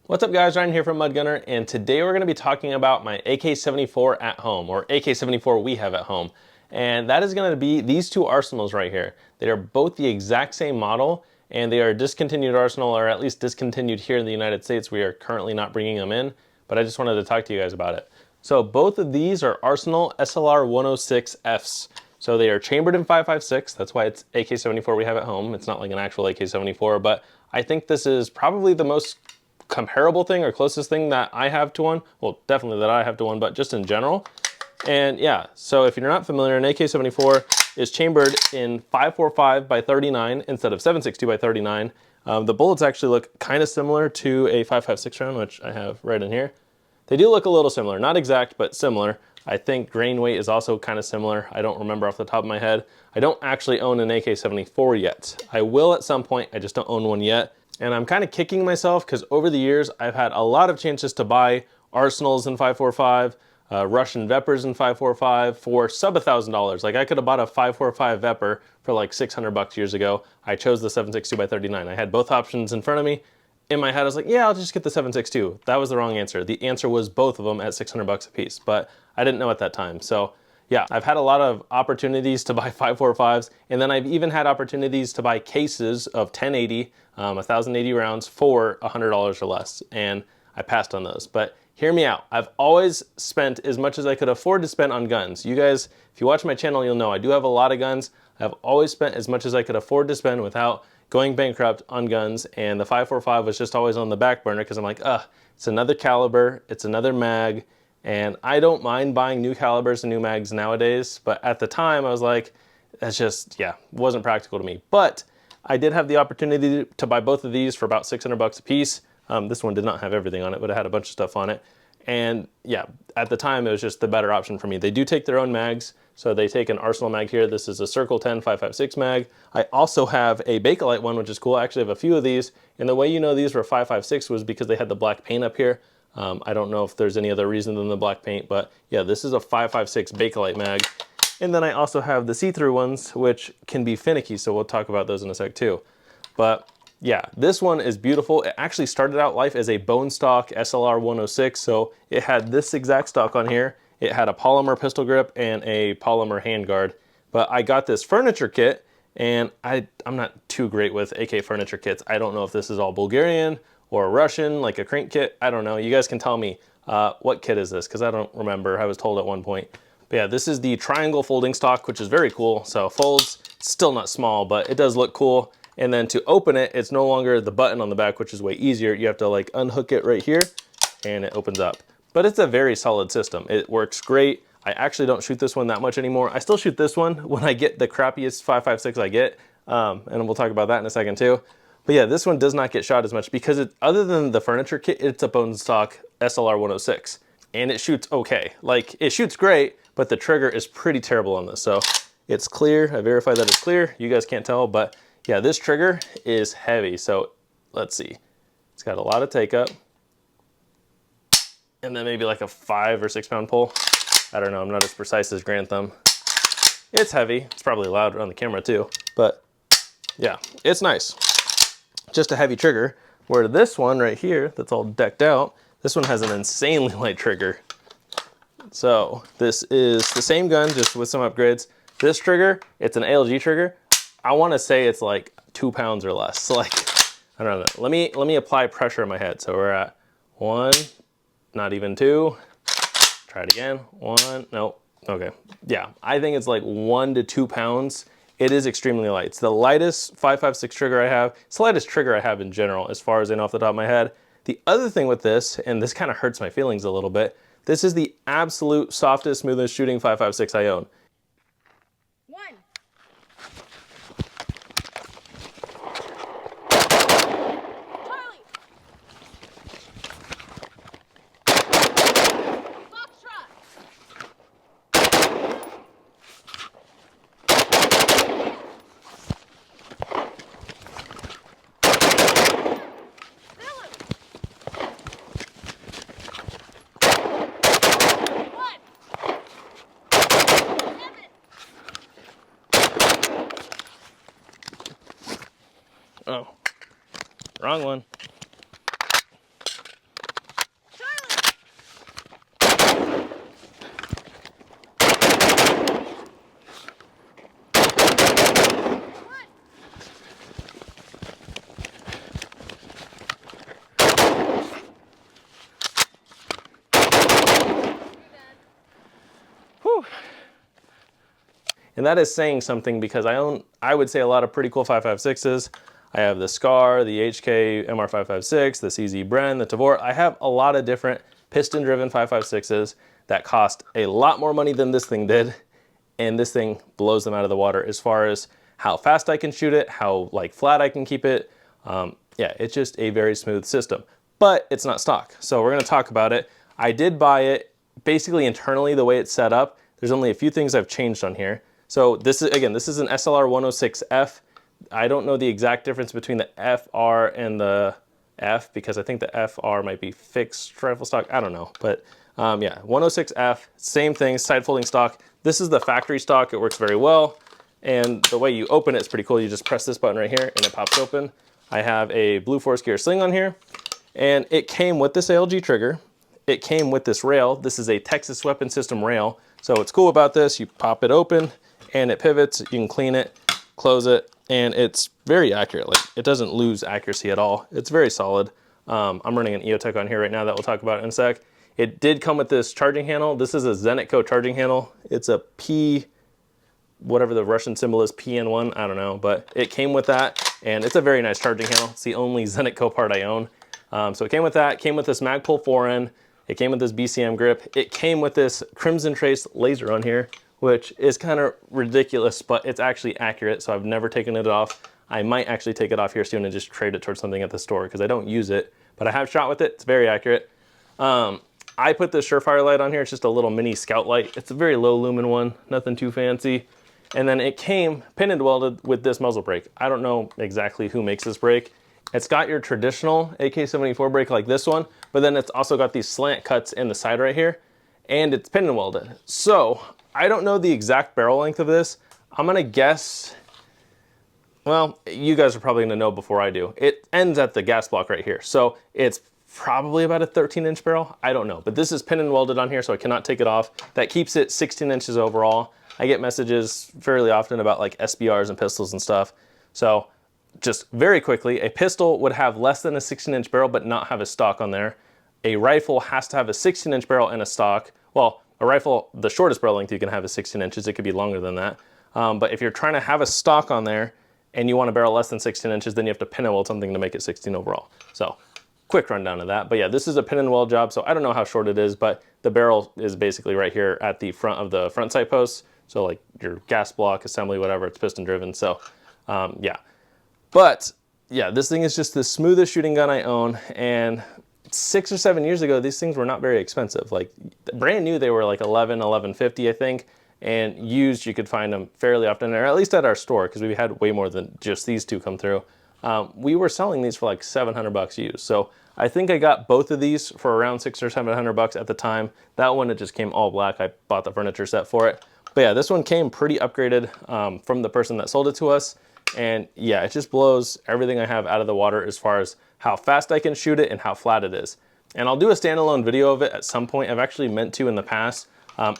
What's up guys, Ryan here from Mud Gunner, and today we're going to be talking about my AK74 at home, or AK74 we have at home. And that is going to be these two arsenals right here. They are both the exact same model, and they are a discontinued arsenal, or at least discontinued here in the United States. We are currently not bringing them in, but I just wanted to talk to you guys about it. So both of these are Arsenal SLR 106Fs. So they are chambered in 5.56, that's why it's AK74 we have at home. It's not like an actual AK74, but I think this is probably the most comparable thing or closest thing that I have to one. Well, definitely that I have to one, but just in general. And yeah, so if you're not familiar, an AK-74 is chambered in 5.45 by 39 instead of 7.62 by 39. The bullets actually look kind of similar to a 5.56 round, which I have right in here. They do look a little similar, not exact, but similar. I think grain weight is also kind of similar. I don't remember off the top of my head. I don't actually own an AK-74 yet. I will at some point, I just don't own one yet. And I'm kind of kicking myself because over the years, I've had a lot of chances to buy Arsenals in 5.45, Russian Vepers in 5.45 for sub $1,000. Like I could have bought a 5.45 Veper for like 600 bucks years ago. I chose the 7.62 by 39. I had both options in front of me. In my head, I was like, yeah, I'll just get the 7.62. That was the wrong answer. The answer was both of them at 600 bucks a piece, but I didn't know at that time. So yeah, I've had a lot of opportunities to buy 5.45s, and then I've even had opportunities to buy cases of 1080, 1080 rounds for $100 or less, and I passed on those. But hear me out. I've always spent as much as I could afford to spend on guns. You guys, if you watch my channel, you'll know I do have a lot of guns. I've always spent as much as I could afford to spend without going bankrupt on guns, and the 5.45 was just always on the back burner because I'm like, it's another caliber, it's another mag, and I don't mind buying new calibers and new mags nowadays, but at the time I was like, that's just, yeah, wasn't practical to me. But I did have the opportunity to buy both of these for about 600 bucks a piece. This one did not have everything on it, but it had a bunch of stuff on it. And yeah, at the time it was just the better option for me. They do take their own mags. So they take an Arsenal mag here. This is a Circle 10 5.56 mag. I also have a Bakelite one, which is cool. I actually have a few of these. And the way you know these were 5.56 was because they had the black paint up here. I don't know if there's any other reason than the black paint, but yeah, this is a 5.56 Bakelite mag. And then I also have the see-through ones, which can be finicky. So we'll talk about those in a sec too. But yeah, this one is beautiful. It actually started out life as a bone stock SLR 106. So it had this exact stock on here. It had a polymer pistol grip and a polymer handguard. But I got this furniture kit, and I'm not too great with AK furniture kits. I don't know if this is all Bulgarian or Russian, like a crank kit. I don't know. You guys can tell me what kit is this, because I don't remember. I was told at one point. But yeah, this is the triangle folding stock, which is very cool. So it folds, still not small, but it does look cool. And then to open it, it's no longer the button on the back, which is way easier. You have to like unhook it right here, and it opens up. But it's a very solid system. It works great. I actually don't shoot this one that much anymore. I still shoot this one when I get the crappiest 5.56 I get, and we'll talk about that in a second too. But yeah, this one does not get shot as much because other than the furniture kit, it's a bone stock SLR 106, and it shoots okay. Like, it shoots great, but the trigger is pretty terrible on this. So it's clear. I verified that it's clear. You guys can't tell, but yeah, this trigger is heavy. So let's see. It's got a lot of take up. And then maybe like a 5 or 6 pound pull. I don't know, I'm not as precise as Grand Thumb. It's heavy, it's probably loud on the camera too, but yeah, it's nice. Just a heavy trigger, where this one right here, that's all decked out, this one has an insanely light trigger. So this is the same gun, just with some upgrades. This trigger, it's an ALG trigger. I wanna say it's like 2 pounds or less. So like, I don't know, let me apply pressure in my head. So we're at 1, not even 2. Try it again. 1, nope. Okay. Yeah, I think it's like 1 to 2 pounds. It is extremely light. It's the lightest 5.56 trigger I have. It's the lightest trigger I have in general, as far as I know off the top of my head. The other thing with this, and this kind of hurts my feelings a little bit, this is the absolute softest, smoothest shooting 5.56 I own. Oh, wrong one. And that is saying something because I own, I would say, a lot of pretty cool 5.56s. I have the Scar, the HK MR556, the CZ Bren, the Tavor. I have a lot of different piston-driven 5.56s that cost a lot more money than this thing did, and this thing blows them out of the water as far as how fast I can shoot it, how like flat I can keep it. Yeah, it's just a very smooth system, but it's not stock. So we're gonna talk about it. I did buy it basically internally the way it's set up. There's only a few things I've changed on here. So this is, again, this is an SLR 106F. I don't know the exact difference between the FR and the F because I think the FR might be fixed rifle stock. I don't know, but yeah, 106F, same thing, side folding stock. This is the factory stock. It works very well. And the way you open it is pretty cool. You just press this button right here and it pops open. I have a Blue Force Gear sling on here, and it came with this ALG trigger. It came with this rail. This is a Texas Weapon System rail. So what's cool about this, you pop it open and it pivots. You can clean it, close it, and it's very accurate. Like, it doesn't lose accuracy at all. It's very solid. I'm running an EOTech on here right now that we'll talk about in a sec. It did come with this charging handle. This is a Zenitco charging handle. It's a P, whatever the Russian symbol is, PN1, I don't know, but it came with that, and it's a very nice charging handle. It's the only Zenitco part I own. So it came with that, came with this Magpul 4N, it came with this BCM grip, it came with this Crimson Trace laser on here, which is kind of ridiculous, but it's actually accurate, so I've never taken it off. I might actually take it off here soon and just trade it towards something at the store, because I don't use it, but I have shot with it, it's very accurate. I put this Surefire light on here, it's just a little mini scout light. It's a very low lumen one, nothing too fancy. And then it came pin and welded with this muzzle brake. I don't know exactly who makes this brake. It's got your traditional AK74 brake like this one, but then it's also got these slant cuts in the side right here, and it's pin and welded. So I don't know the exact barrel length of this. I'm gonna guess, well, you guys are probably gonna know before I do. It ends at the gas block right here. So it's probably about a 13-inch barrel. I don't know, but this is pin and welded on here, so I cannot take it off. That keeps it 16 inches overall. I get messages fairly often about like SBRs and pistols and stuff. So just very quickly, a pistol would have less than a 16-inch barrel but not have a stock on there. A rifle has to have a 16-inch barrel and a stock. Well, a rifle, the shortest barrel length you can have is 16 inches. It could be longer than that. But if you're trying to have a stock on there and you want a barrel less than 16 inches, then you have to pin and weld something to make it 16 overall. So quick rundown of that. But yeah, this is a pin and weld job, so I don't know how short it is, but the barrel is basically right here at the front of the front sight posts. So like your gas block, assembly, whatever, it's piston driven. So yeah, but yeah, this thing is just the smoothest shooting gun I own. And 6 or 7 years ago, these things were not very expensive. Like brand new, they were like $11.50, I think. And used, you could find them fairly often, or at least at our store, because we had way more than just these two come through. We were selling these for like 700 bucks used. So I think I got both of these for around 600 or 700 bucks at the time. That one, it just came all black. I bought the furniture set for it. But yeah, this one came pretty upgraded from the person that sold it to us. And yeah, it just blows everything I have out of the water as far as how fast I can shoot it and how flat it is. And I'll do a standalone video of it at some point. I've actually meant to in the past.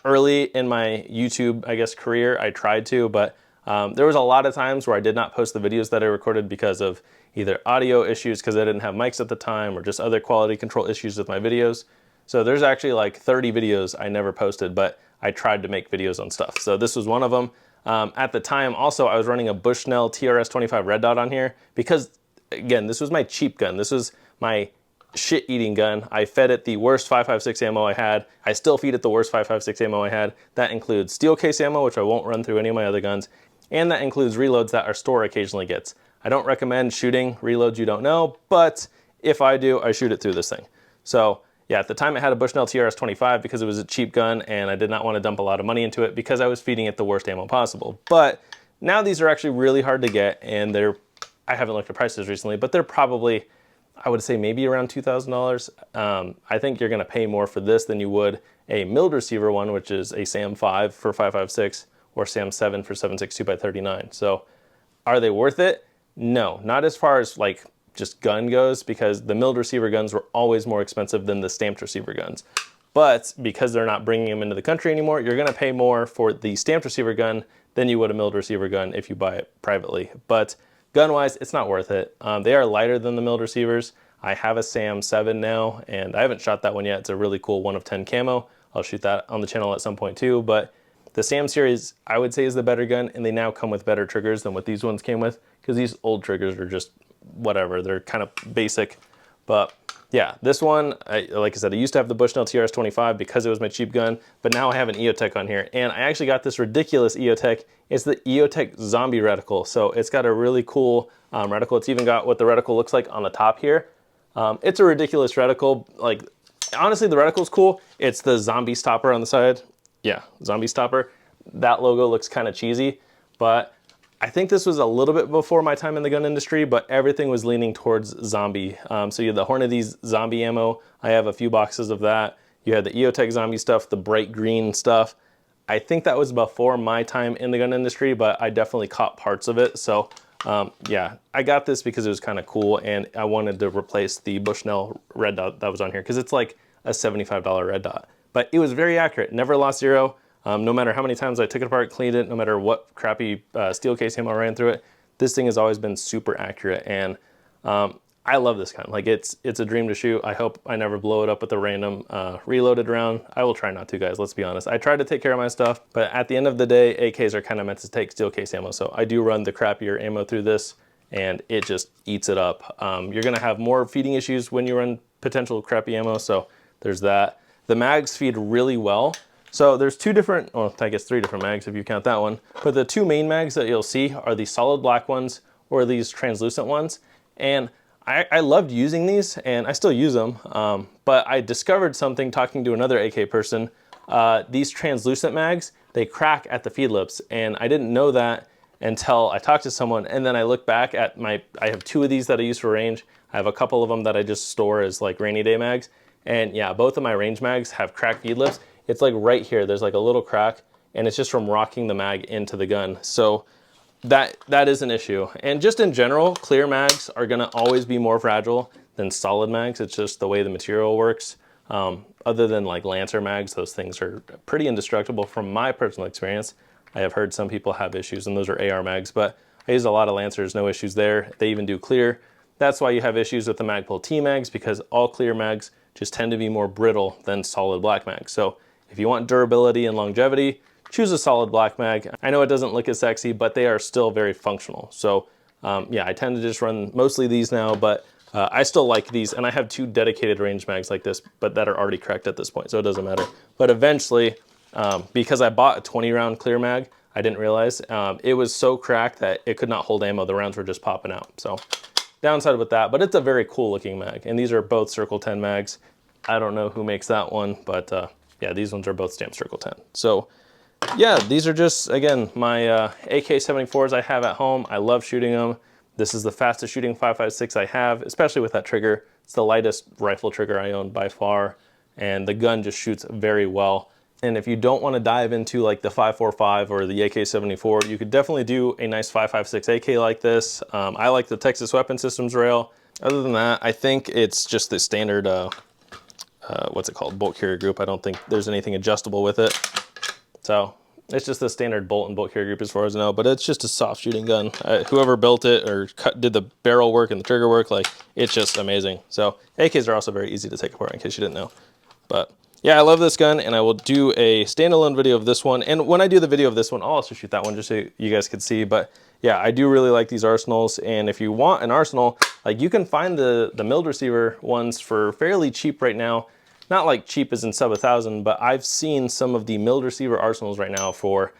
Early in my YouTube, I guess, career, I tried to, but there was a lot of times where I did not post the videos that I recorded because of either audio issues, because I didn't have mics at the time, or just other quality control issues with my videos. So there's actually like 30 videos I never posted, but I tried to make videos on stuff. So this was one of them. At the time, also, I was running a Bushnell TRS-25 Red Dot on here because, again, this was my cheap gun. This was my shit-eating gun. I fed it the worst 5.56 ammo I had. I still feed it the worst 5.56 ammo I had. That includes steel case ammo, which I won't run through any of my other guns, and that includes reloads that our store occasionally gets. I don't recommend shooting reloads you don't know, but if I do, I shoot it through this thing. So yeah, at the time I had a Bushnell TRS-25 because it was a cheap gun and I did not want to dump a lot of money into it because I was feeding it the worst ammo possible. But now these are actually really hard to get, and I haven't looked at prices recently, but they're probably, I would say maybe around $2,000. I think you're gonna pay more for this than you would a milled receiver one, which is a SAM 5 for 5.56 or SAM 7 for 7.62 by 39. So are they worth it? No, not as far as like just gun goes, because the milled receiver guns were always more expensive than the stamped receiver guns. But because they're not bringing them into the country anymore, you're gonna pay more for the stamped receiver gun than you would a milled receiver gun if you buy it privately. But gun-wise, it's not worth it. They are lighter than the milled receivers. I have a SAM 7 now, and I haven't shot that one yet. It's a really cool 1 of 10 camo. I'll shoot that on the channel at some point too, but The Sam series, I would say, is the better gun, and they now come with better triggers than what these ones came with, because these old triggers are just whatever. They're kind of basic. But yeah, this one, like I said, I used to have the Bushnell TRS-25 because it was my cheap gun, but now I have an EOTech on here, and I actually got this ridiculous EOTech. It's the EOTech Zombie Reticle. So it's got a really cool reticle. It's even got what the reticle looks like on the top here. It's a ridiculous reticle. Like, honestly, the reticle's cool. It's the zombie stopper on the side. Yeah, zombie stopper. That logo looks kind of cheesy, but I think this was a little bit before my time in the gun industry, but everything was leaning towards zombie. So you had the Hornady's zombie ammo. I have a few boxes of that. You had the EOTech zombie stuff, the bright green stuff. I think that was before my time in the gun industry, but I definitely caught parts of it. So yeah, I got this because it was kind of cool, and I wanted to replace the Bushnell red dot that was on here, because it's like a $75 red dot. But it was very accurate, never lost zero. No matter how many times I took it apart, cleaned it, no matter what crappy steel case ammo ran through it, this thing has always been super accurate. And I love this gun. Like, it's a dream to shoot. I hope I never blow it up with a random reloaded round. I will try not to, guys, let's be honest. I try to take care of my stuff, but at the end of the day, AKs are kind of meant to take steel case ammo. So I do run the crappier ammo through this, and it just eats it up. You're gonna have more feeding issues when you run potential crappy ammo, so there's that. The mags feed really well. So there's two different, well, I guess 3 different mags if you count that one, but the 2 main mags that you'll see are the solid black ones or these translucent ones. And I loved using these, and I still use them, but I discovered something talking to another AK person. These translucent mags, they crack at the feed lips, and I didn't know that until I talked to someone, and then I look back at I have 2 of these that I use for range. I have a couple of them that I just store as like rainy day mags, and yeah, both of my range mags have cracked feed lips. It's like right here, there's like a little crack, and it's just from rocking the mag into the gun. So that is an issue. And just in general, clear mags are gonna always be more fragile than solid mags. It's just the way the material works. Other than like Lancer mags, those things are pretty indestructible from my personal experience. I have heard some people have issues, and those are AR mags, but I use a lot of Lancers, no issues there. They even do clear. That's why you have issues with the Magpul T mags, because all clear mags just tend to be more brittle than solid black mags. So if you want durability and longevity, choose a solid black mag. I know it doesn't look as sexy, but they are still very functional. So yeah, I tend to just run mostly these now, but I still like these, and I have 2 dedicated range mags like this, but that are already cracked at this point, so it doesn't matter. But eventually, because I bought a 20 round clear mag, I didn't realize it was so cracked that it could not hold ammo. The rounds were just popping out. So downside with that, but it's a very cool looking mag, and these are both Circle 10 mags. I don't know who makes that one, but yeah, these ones are both stamped Circle 10. So yeah, these are just, again, my AK74s I have at home. I love shooting them. This is the fastest shooting 5.56 I have, especially with that trigger. It's the lightest rifle trigger I own by far, and the gun just shoots very well. And if you don't want to dive into like the 5.45 or the AK74, you could definitely do a nice 5.56 AK like this. I like the Texas Weapon Systems rail. Other than that, I think it's just the standard, what's it called, bolt carrier group. I don't think there's anything adjustable with it. So it's just the standard bolt and bolt carrier group as far as I know, but it's just a soft shooting gun. Whoever built it or did the barrel work and the trigger work, like, it's just amazing. So AKs are also very easy to take apart, in case you didn't know. But yeah, I love this gun, and I will do a standalone video of this one. And when I do the video of this one, I'll also shoot that one just so you guys could see. But yeah, I do really like these arsenals. And if you want an arsenal, like, you can find the milled receiver ones for fairly cheap right now. Not like cheap as in sub 1,000, but I've seen some of the milled receiver arsenals right now for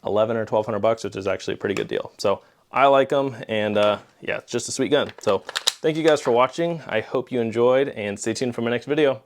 11 or 1,200 bucks, which is actually a pretty good deal. So I like them, and yeah, it's just a sweet gun. So thank you guys for watching. I hope you enjoyed, and stay tuned for my next video.